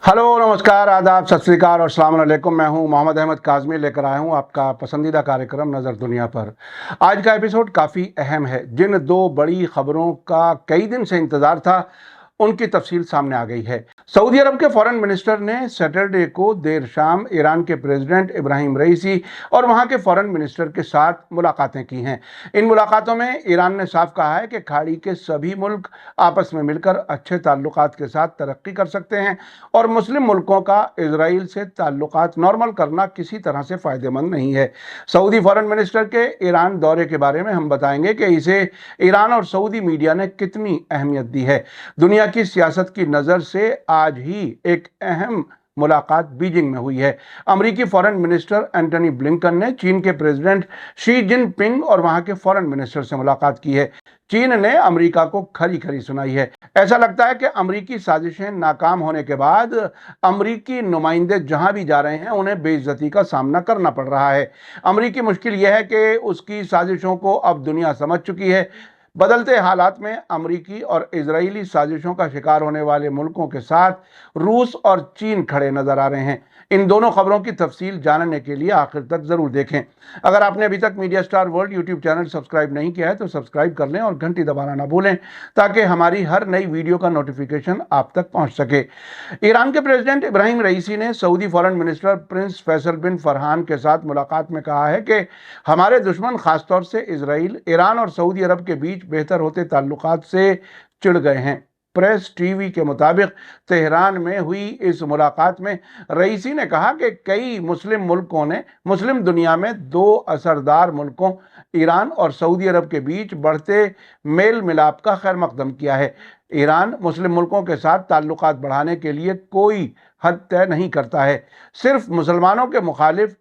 Hello, नमस्कार, आदाब, सत श्री अकाल और अस्सलाम वालेकुम। मैं हूं मोहम्मद अहमद काज़मी, लेकर आया हूं आपका पसंदीदा कार्यक्रम नज़र दुनिया पर। आज का एपिसोड काफ़ी अहम है। जिन दो बड़ी खबरों का कई दिन से इंतज़ार था, उनकी तफसील सामने आ गई है। सऊदी अरब के फॉरेन मिनिस्टर ने सैटरडे को देर शाम ईरान के प्रेसिडेंट इब्राहिम रईसी और वहां के फॉरेन मिनिस्टर के साथ मुलाकातें की हैं। इन मुलाकातों में ईरान ने साफ कहा है कि खाड़ी के सभी मुल्क आपस में मिलकर अच्छे ताल्लुकात के साथ तरक्की कर सकते हैं और मुस्लिम मुल्कों का इजराइल से ताल्लुकात नॉर्मल करना किसी तरह से फ़ायदेमंद नहीं है। सऊदी फॉरेन मिनिस्टर के ईरान दौरे के बारे में हम बताएंगे कि इसे ईरान और सऊदी मीडिया ने कितनी अहमियत दी है। दुनिया की सियासत की नज़र से आज ही एक अहम मुलाकात बीजिंग में हुई है। अमेरिकी फॉरेन मिनिस्टर एंटनी ब्लिंकन ने चीन के प्रेसिडेंट शी जिनपिंग और वहां के फॉरेन मिनिस्टर से मुलाकात की है। चीन ने अमेरिका को खरी खरी सुनाई है। ऐसा लगता है कि अमेरिकी साजिशें नाकाम होने के बाद अमेरिकी नुमाइंदे जहां भी जा रहे हैं, उन्हें बेइज्जती का सामना करना पड़ रहा है। अमेरिकी मुश्किल यह है कि उसकी साजिशों को अब दुनिया समझ चुकी है। बदलते हालात में अमेरिकी और इजरायली साजिशों का शिकार होने वाले मुल्कों के साथ रूस और चीन खड़े नजर आ रहे हैं। इन दोनों खबरों की तफसील जानने के लिए आखिर तक जरूर देखें। अगर आपने अभी तक media star world YouTube channel subscribe नहीं किया है तो सब्सक्राइब कर लें और घंटी दबाना ना भूलें, ताकि हमारी हर नई वीडियो का नोटिफिकेशन आप तक पहुंच सके। ईरान के प्रेसिडेंट इब्राहिम रईसी ने Saudi foreign minister prince Faisal bin Farhan के साथ मुलाकात में कहा है कि हमारे दुश्मन, खासतौर से इजराइल, ईरान और सऊदी अरब के बीच बेहतर होते ताल्लुकात से चिढ़ गए हैं। प्रेस टीवी के मुताबिक तेहरान में हुई इस मुलाकात में रईसी ने कहा कि कई मुस्लिम मुल्कों ने मुस्लिम दुनिया में दो असरदार मुल्कों ईरान और सऊदी अरब के बीच बढ़ते मेल मिलाप का खैर मकदम किया है। ईरान मुस्लिम मुल्कों के साथ ताल्लुकात बढ़ाने के लिए कोई हद तय नहीं करता है। सिर्फ मुसलमानों के मुखालिफ,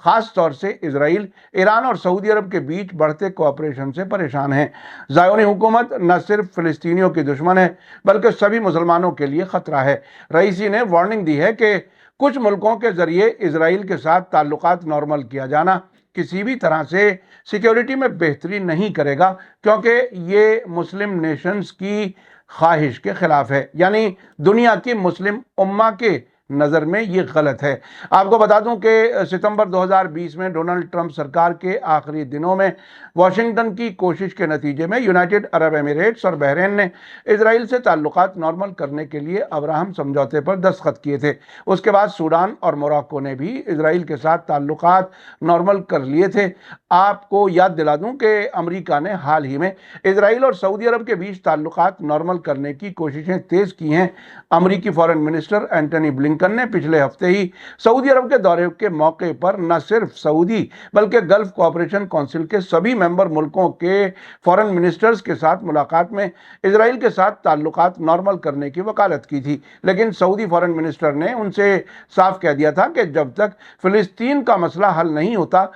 खास तौर से इजराइल, ईरान और सऊदी अरब के बीच बढ़ते कोऑपरेशन से परेशान है। ज़ायोनी हुकूमत न सिर्फ फिलिस्तीनियों की दुश्मन है, बल्कि सभी मुसलमानों के लिए खतरा है। रईसी ने वार्निंग दी है कि कुछ मुल्कों के जरिए इजराइल के साथ ताल्लुकात नॉर्मल किया जाना किसी भी तरह से सिक्योरिटी में बेहतरी नहीं करेगा, क्योंकि ये मुस्लिम नेशंस की ख्वाहिश के खिलाफ है। यानी दुनिया की मुस्लिम उम्मा के नज़र में ये गलत है। आपको बता दूं कि सितंबर 2020 में डोनाल्ड ट्रंप सरकार के आखिरी दिनों में वाशिंगटन की कोशिश के नतीजे में यूनाइटेड अरब एमिरेट्स और बहरीन ने इजराइल से ताल्लुकात नॉर्मल करने के लिए अब्राहम समझौते पर दस्तखत किए थे। उसके बाद सूडान और मोरक्को ने भी इजराइल के साथ ताल्लुकात नॉर्मल कर लिए थे। आपको याद दिला दूं कि अमेरिका ने हाल ही में इजराइल और सऊदी अरब के बीच ताल्लुकात नॉर्मल करने की कोशिशें तेज की हैं। अमेरिकी फॉरेन मिनिस्टर एंटनी ब्लिंकन ने पिछले हफ्ते ही सऊदी अरब के दौरे के मौके पर न सिर्फ सऊदी बल्कि गल्फ कोऑपरेशन काउंसिल के सभी मेंबर मुल्कों के फॉरेन मिनिस्टर्स के साथ मुलाकात में इजराइल के साथ ताल्लुकात नॉर्मल करने की वकालत की थी। लेकिन सऊदी फॉरेन मिनिस्टर ने उनसे साफ कह दिया था कि जब तक फिलिस्तीन का मसला हल नहीं होता,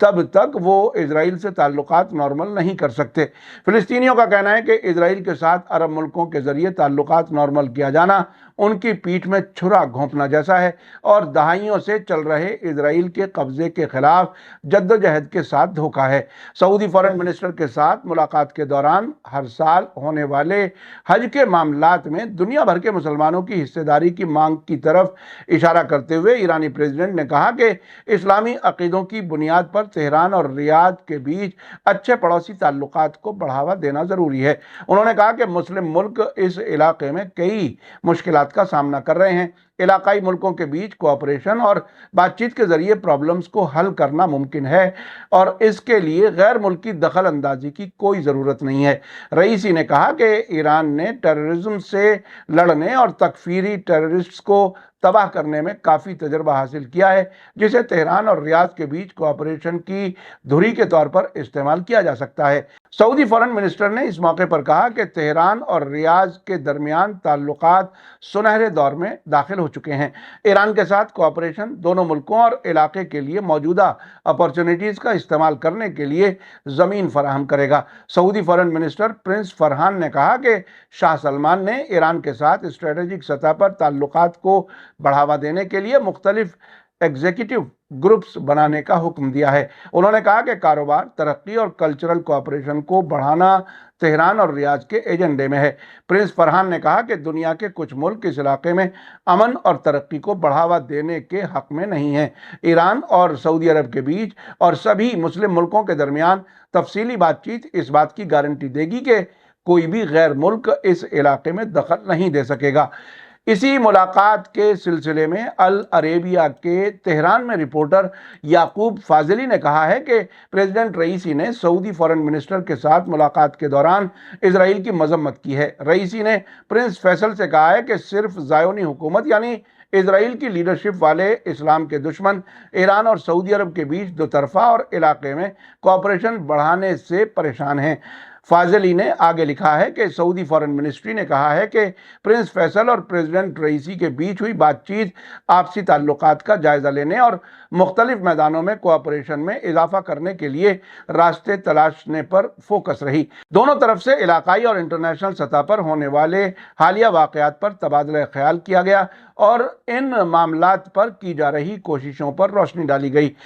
तब तक वो इजराइल से ताल्लुकात नॉर्मल नहीं कर सकते। फिलिस्तीनियों का कहना है कि इजराइल के साथ अरब मुल्कों के जरिए ताल्लुकात नॉर्मल किया जाना उनकी पीठ में छुरा घोंपना जैसा है और दहाइयों से चल रहे इजराइल के कब्जे के खिलाफ जद्दोजहद के साथ धोखा है। सऊदी फॉरेन मिनिस्टर के साथ मुलाकात के दौरान हर साल होने वाले हज के मामलात में दुनिया भर के मुसलमानों की हिस्सेदारी की मांग की तरफ इशारा करते हुए ईरानी प्रेसिडेंट ने कहा कि इस्लामी अकीदों की बुनियाद पर तेहरान और रियाद के बीच अच्छे पड़ोसी ताल्लुकात को बढ़ावा देना जरूरी है। उन्होंने कहा कि मुस्लिम मुल्क इस इलाके में कई मुश्किलात का सामना कर रहे हैं। इलाकाई मुल्कों के बीच कोऑपरेशन और बातचीत के जरिए प्रॉब्लम्स को हल करना मुमकिन है और इसके लिए गैर मुल्की दखल अंदाजी की कोई ज़रूरत नहीं है। रईसी ने कहा कि ईरान ने टेररिज्म से लड़ने और तकफीरी टेररिस्ट्स को तबाह करने में काफ़ी तजर्बा हासिल किया है, जिसे तेहरान और रियाद के बीच कोऑपरेशन की धुरी के तौर पर इस्तेमाल किया जा सकता है। सऊदी फॉरेन मिनिस्टर ने इस मौके पर कहा कि तेहरान और रियाद के दरमियान ताल्लुकात सुनहरे दौर में दाखिल हो चुके हैं। ईरान के साथ कोऑपरेशन दोनों मुल्कों और इलाके के लिए मौजूदा अपॉर्चुनिटीज़ का इस्तेमाल करने के लिए ज़मीन फराहम करेगा। Saudi foreign minister Prince Farhan ने कहा कि शाह सलमान ने ईरान के साथ स्ट्रेटेजिक सतह पर ताल्लुकात को बढ़ावा देने के लिए मुख्तलिफ एग्जीक्यूटिव ग्रुप्स बनाने का हुक्म दिया है। उन्होंने कहा कि कारोबार, तरक्की और कल्चरल कोऑपरेशन को बढ़ाना तेहरान और रियाद के एजेंडे में है। प्रिंस फरहान ने कहा कि दुनिया के कुछ मुल्क इस इलाके में अमन और तरक्की को बढ़ावा देने के हक में नहीं हैं। ईरान और सऊदी अरब के बीच और सभी मुस्लिम मुल्कों के दरमियान तफसीली बातचीत इस बात की गारंटी देगी कि कोई भी गैर मुल्क इस इलाके में दखल नहीं दे सकेगा। इसी मुलाकात के सिलसिले में अल अरेबिया के तेहरान में रिपोर्टर याकूब फाजिली ने कहा है कि प्रेसिडेंट रईसी ने सऊदी फॉरेन मिनिस्टर के साथ मुलाकात के दौरान इजराइल की मजम्मत की है। रईसी ने प्रिंस फैसल से कहा है कि सिर्फ ज़ायोनी हुकूमत यानी इजराइल की लीडरशिप वाले इस्लाम के दुश्मन ईरान और सऊदी अरब के बीच दो तरफा और इलाके में कोऑपरेशन बढ़ाने से परेशान हैं। फाजिली ने आगे लिखा है कि सऊदी फॉरेन मिनिस्ट्री ने कहा है कि प्रिंस फैसल और प्रेसिडेंट रईसी के बीच हुई बातचीत आपसी ताल्लुकात का जायजा लेने और मुख्तलिफ मैदानों में कोऑपरेशन में इजाफा करने के लिए रास्ते तलाशने पर फोकस रही। दोनों तरफ से इलाकाई और इंटरनेशनल सतह पर होने वाले हालिया वाक़यात पर तबादला ख्याल किया गया और इन मामलात पर की जा रही कोशिशों पर रोशनी डाली गई।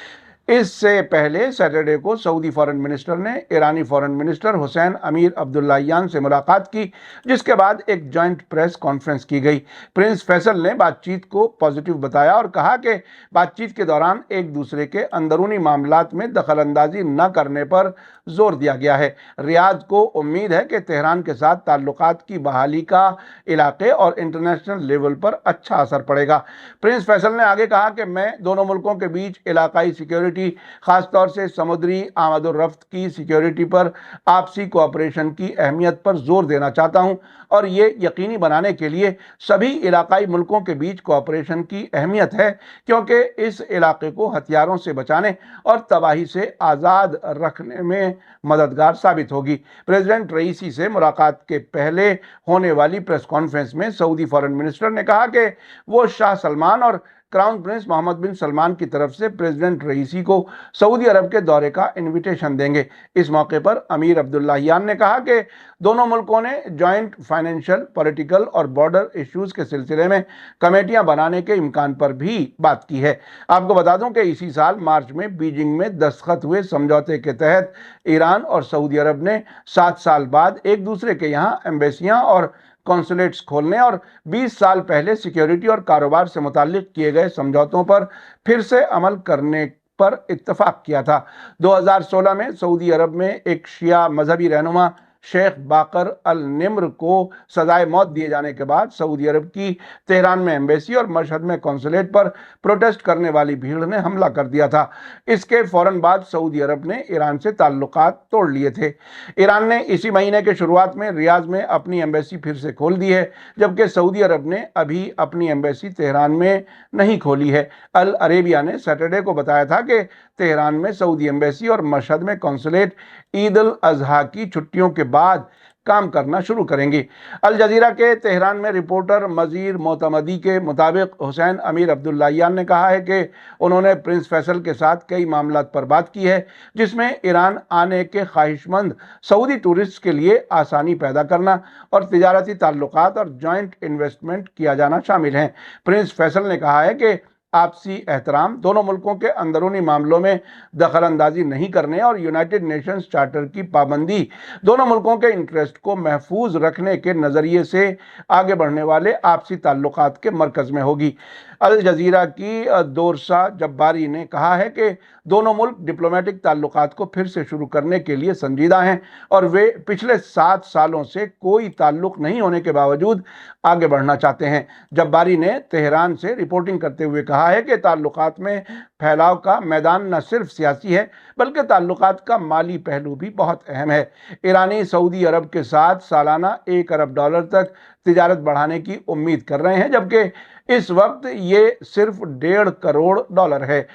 इससे पहले सैटरडे को सऊदी फॉरेन मिनिस्टर ने ईरानी फॉरेन मिनिस्टर हुसैन अमीर अब्दुल्लाहियान से मुलाकात की, जिसके बाद एक जॉइंट प्रेस कॉन्फ्रेंस की गई। प्रिंस फैसल ने बातचीत को पॉजिटिव बताया और कहा कि बातचीत के दौरान एक दूसरे के अंदरूनी मामलात में दखलंदाजी न करने पर जोर दिया गया है। रियाद को उम्मीद है कि तेहरान के साथ ताल्लुकात की बहाली का इलाके और इंटरनेशनल लेवल पर अच्छा असर पड़ेगा। प्रिंस फैसल ने आगे कहा कि मैं दोनों मुल्कों के बीच इलाकाई सिक्योरिटी, खासतौर से समुद्री आमद और रफ्त की सिक्योरिटी पर आपसी कोऑपरेशन की अहमियत पर जोर देना चाहता हूं और ये यकीनी बनाने के लिए सभी इलाकाई मुल्कों के बीच कोऑपरेशन की अहमियत है, क्योंकि इस इलाके को हथियारों से बचाने और तबाही से आज़ाद रखने में मददगार साबित होगी। प्रेसिडेंट रईसी से मुलाकात के पहले होने वाली प्रेस कॉन्फ्रेंस में सऊदी फॉरेन मिनिस्टर ने कहा कि वो शाह सलमान और क्राउन प्रिंस मोहम्मद बिन सलमान की तरफ से प्रेसिडेंट रईसी को सऊदी अरब के दौरे का इनविटेशन देंगे। इस मौके पर अमीर अब्दुल्लाहियान ने कहा कि दोनों मुल्कों ने जॉइंट फाइनेंशियल, पॉलिटिकल और बॉर्डर इश्यूज के सिलसिले में कमेटियां बनाने के इम्कान पर भी बात की है। आपको बता दूं कि इसी साल मार्च में बीजिंग में दस्तखत हुए समझौते के तहत ईरान और सऊदी अरब ने 7 साल बाद एक दूसरे के यहाँ एम्बेसियां और कॉन्सुलेट्स खोलने और 20 साल पहले सिक्योरिटी और कारोबार से मुताल्लिक किए गए समझौतों पर फिर से अमल करने पर इत्तफाक किया था। 2016 में सऊदी अरब में एक शिया मजहबी रहनुमा शेख बाकर अल निम्र को सजाए मौत दिए जाने के बाद सऊदी अरब की तेहरान में एम्बेसी और मशहद में कॉन्सुलेट पर प्रोटेस्ट करने वाली भीड़ ने हमला कर दिया था। इसके फौरन बाद सऊदी अरब ने ईरान से ताल्लुकात तोड़ लिए थे। ईरान ने इसी महीने के शुरुआत में रियाद में अपनी एम्बेसी फिर से खोल दी है, जबकि सऊदी अरब ने अभी अपनी एम्बेसी तेहरान में नहीं खोली है। अल अरेबिया ने सैटरडे को बताया था कि तेहरान में सऊदी एम्बेसी और मशहद में कॉन्सुलेट ईद उल अजहा की छुट्टियों के बाद काम करना शुरू करेंगी। अल जजीरा के तेहरान में रिपोर्टर मजीर मोतमदी के मुताबिक हुसैन अमीर अब्दुल्लाहियान ने कहा है कि उन्होंने प्रिंस फैसल के साथ कई मामलात पर बात की है, जिसमें ईरान आने के ख्वाहिशमंद सऊदी टूरिस्ट के लिए आसानी पैदा करना और तिजारती ताल्लुकात और जॉइंट इन्वेस्टमेंट किया जाना शामिल हैं। प्रिंस फैसल ने कहा है कि आपसी एहतराम, दोनों मुल्कों के अंदरूनी मामलों में दखलंदाजी नहीं करने और यूनाइटेड नेशंस चार्टर की पाबंदी दोनों मुल्कों के इंटरेस्ट को महफूज रखने के नज़रिए से आगे बढ़ने वाले आपसी ताल्लुकात के मरकज़ में होगी। अल जजीरा की दोरसा जब्बारी ने कहा है कि दोनों मुल्क डिप्लोमेटिक ताल्लुकात को फिर से शुरू करने के लिए संजीदा हैं और वे पिछले 7 सालों से कोई ताल्लुक नहीं होने के बावजूद आगे बढ़ना चाहते हैं। जब्बारी ने तेहरान से रिपोर्टिंग करते हुए कहा है कि ताल्लुकात में फैलाव का मैदान न सिर्फ सियासी है बल्कि ताल्लुकात का माली पहलू भी बहुत अहम है। ईरानी सऊदी अरब के साथ सालाना $1 अरब तक तिजारत बढ़ाने की उम्मीद कर रहे हैं, जबकि इस वक्त ये सिर्फ $1.5 करोड़ है।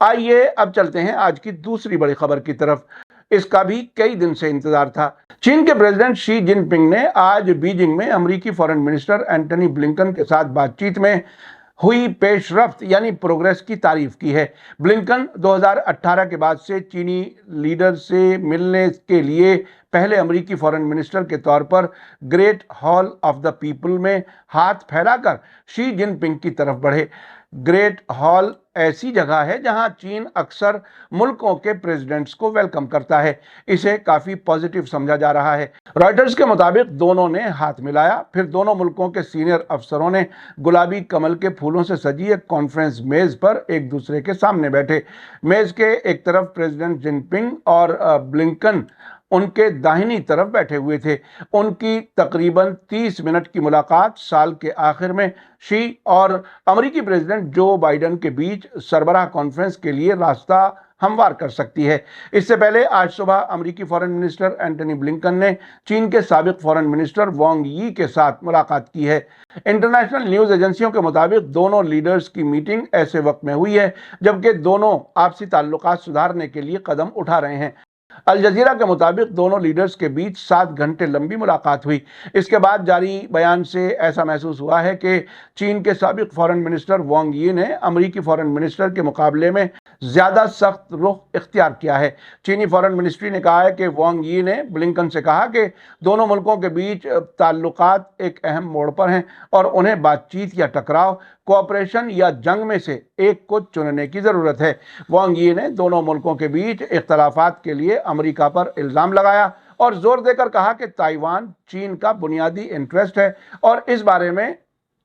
आइए अब चलते हैं आज की दूसरी बड़ी खबर की तरफ। इसका भी कई दिन से इंतजार था। चीन के प्रेसिडेंट शी जिनपिंग ने आज बीजिंग में अमेरिकी फॉरेन मिनिस्टर एंटनी ब्लिंकन के साथ बातचीत में हुई पेशरफ्त यानी प्रोग्रेस की तारीफ की है। ब्लिंकन 2018 के बाद से चीनी लीडर से मिलने के लिए पहले अमरीकी फॉरेन मिनिस्टर के तौर पर great hall of the people में हाथ फैलाकर शी जिनपिंग की तरफ बढ़े। ग्रेट हॉल ऐसी जगह है जहां चीन अक्सर मुल्कों के प्रेसिडेंट्स को वेलकम करता है। इसे काफी पॉजिटिव समझा जा रहा है। रॉयटर्स के मुताबिक दोनों ने हाथ मिलाया, फिर दोनों मुल्कों के सीनियर अफसरों ने गुलाबी कमल के फूलों से सजी एक कॉन्फ्रेंस मेज पर एक दूसरे के सामने बैठे। मेज के एक तरफ प्रेसिडेंट जिनपिंग और ब्लिंकन उनके दाहिनी तरफ बैठे हुए थे। उनकी तकरीबन 30 मिनट की मुलाकात साल के आखिर में शी और अमेरिकी प्रेसिडेंट जो बाइडेन के बीच सरबराह कॉन्फ्रेंस के लिए रास्ता हमवार कर सकती है। इससे पहले आज सुबह अमेरिकी फॉरेन मिनिस्टर एंटनी ब्लिंकन ने चीन के साबिक फॉरेन मिनिस्टर वांग यी के साथ मुलाकात की है। इंटरनेशनल न्यूज एजेंसियों के मुताबिक दोनों लीडर्स की मीटिंग ऐसे वक्त में हुई है जबकि दोनों आपसी ताल्लुकात सुधारने के लिए कदम उठा रहे हैं। अल जजीरा के मुताबिक दोनों लीडर्स के बीच 7 घंटे लंबी मुलाकात हुई। इसके बाद जारी बयान से ऐसा महसूस हुआ है कि चीन के साबिक फॉरेन मिनिस्टर वांग यी ने अमेरिकी फॉरेन मिनिस्टर के मुकाबले में ज्यादा सख्त रुख इख्तियार किया है। चीनी फॉरेन मिनिस्ट्री ने कहा है कि वांग यी ने ब्लिंकन से कहा कि दोनों मुल्कों के बीच ताल्लुकात एक अहम मोड़ पर हैं और उन्हें बातचीत या टकराव, कोऑपरेशन या जंग में से एक को चुनने की जरूरत है। वांग यी ने दोनों मुल्कों के बीच इख्तलाफात के लिए अमेरिका पर इल्जाम लगाया और जोर देकर कहा कि ताइवान चीन का बुनियादी इंटरेस्ट है और इस बारे में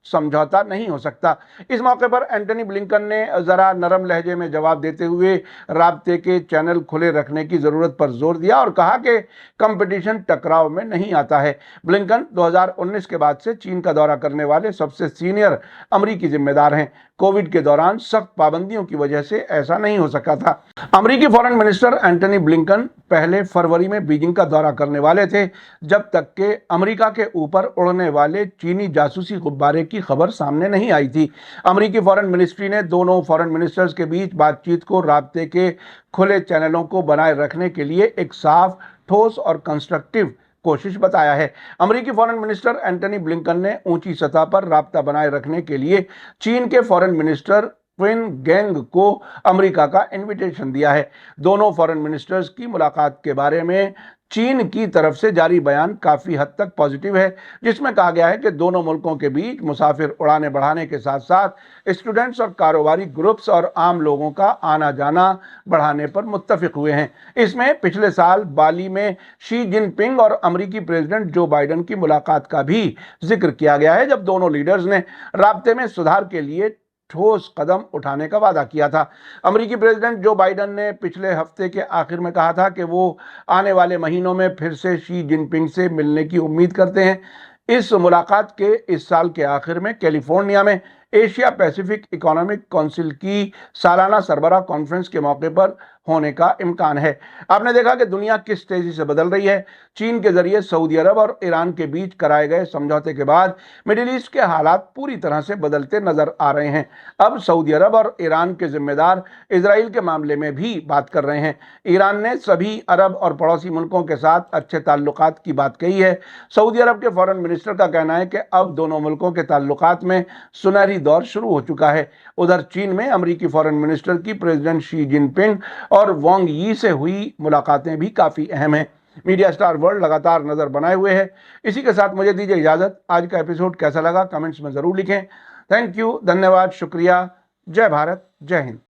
समझौता नहीं हो सकता। इस मौके पर एंटनी ब्लिंकन ने जरा नरम लहजे में जवाब देते हुए राब्ते के चैनल खुले रखने की जरूरत पर जोर दिया और कहा कि कंपटीशन टकराव में नहीं आता है। ब्लिंकन 2019 के बाद से चीन का दौरा करने वाले सबसे सीनियर अमेरिकी जिम्मेदार हैं। कोविड के दौरान सख्त पाबंदियों की वजह से ऐसा नहीं हो सका था। अमेरिकी फॉरेन मिनिस्टर एंटनी ब्लिंकन पहले फरवरी में बीजिंग का दौरा करने वाले थे, जब तक कि अमेरिका के ऊपर उड़ने वाले चीनी जासूसी गुब्बारे की खबर सामने नहीं आई थी। अमेरिकी फॉरेन मिनिस्ट्री ने दोनों फॉरेन मिनिस्टर्स के बीच बातचीत को राब्ते के खुले चैनलों को बनाए रखने के लिए एक साफ, ठोस और कंस्ट्रक्टिव कोशिश बताया है। अमेरिकी फॉरेन मिनिस्टर एंटनी ब्लिंकन ने ऊंची सतह पर राब्ता बनाए रखने के लिए चीन के फॉरेन मिनिस्टर क्विन गैंग को अमेरिका का इनविटेशन दिया है। दोनों फॉरेन मिनिस्टर्स की मुलाकात के बारे में चीन की तरफ से जारी बयान काफी हद तक पॉजिटिव है, जिसमें कहा गया है कि दोनों मुल्कों के बीच मुसाफिर उड़ाने बढ़ाने के साथ साथ स्टूडेंट्स और कारोबारी ग्रुप्स और आम लोगों का आना जाना बढ़ाने पर मुत्तफिक हुए हैं। इसमें पिछले साल बाली में शी जिनपिंग और अमेरिकी प्रेसिडेंट जो बाइडेन की मुलाकात का भी जिक्र किया गया है, जब दोनों लीडर्स ने राब्ते में सुधार के लिए ठोस कदम उठाने का वादा किया था। अमेरिकी प्रेसिडेंट जो बाइडेन ने पिछले हफ्ते के आखिर में कहा था कि वो आने वाले महीनों में फिर से शी जिनपिंग से मिलने की उम्मीद करते हैं। इस मुलाकात के इस साल के आखिर में कैलिफोर्निया में एशिया पैसिफिक इकोनॉमिक काउंसिल की सालाना सरबराह कॉन्फ्रेंस के मौके पर होने का इम्कान है। आपने देखा कि दुनिया किस तेजी से बदल रही है। चीन के जरिए सऊदी अरब और ईरान के बीच कराए गए समझौते के बाद मिडिल ईस्ट के हालात पूरी तरह से बदलते नजर आ रहे हैं। अब सऊदी अरब और ईरान के जिम्मेदार इजराइल के मामले में भी बात कर रहे हैं। ईरान ने सभी अरब और पड़ोसी मुल्कों के साथ अच्छे ताल्लुकात की बात कही है। सऊदी अरब के फॉरेन मिनिस्टर का कहना है कि अब दोनों मुल्कों के ताल्लुकात में सुनहरी दौर शुरू हो चुका है। उधर चीन में अमेरिकी फॉरेन मिनिस्टर की प्रेसिडेंट शी जिनपिंग और वांग यी से हुई मुलाकातें भी काफी अहम हैं। मीडिया स्टार वर्ल्ड लगातार नजर बनाए हुए है। इसी के साथ मुझे दीजिए इजाजत। आज का एपिसोड कैसा लगा कमेंट्स में जरूर लिखें। थैंक यू, धन्यवाद, शुक्रिया। जय भारत, जय हिंद।